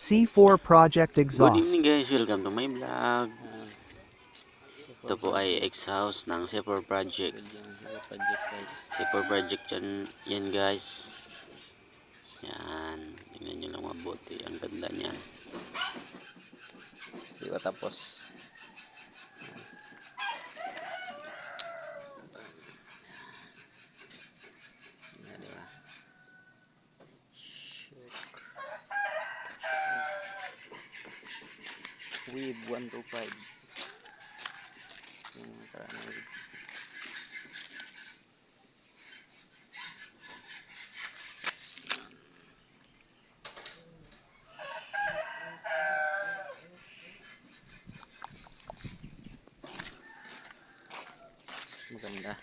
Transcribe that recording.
C4 Project Good Exhaust. evening guys, welcome to my vlog. Ito po ay ex-house ng C4 Project. C4 Project yan guys. Yan, tingnan nyo lang mabuti. Ang ganda niyan. Di ba tapos? Yan, di ba? Weave 125. Yung karang weave. Maganda.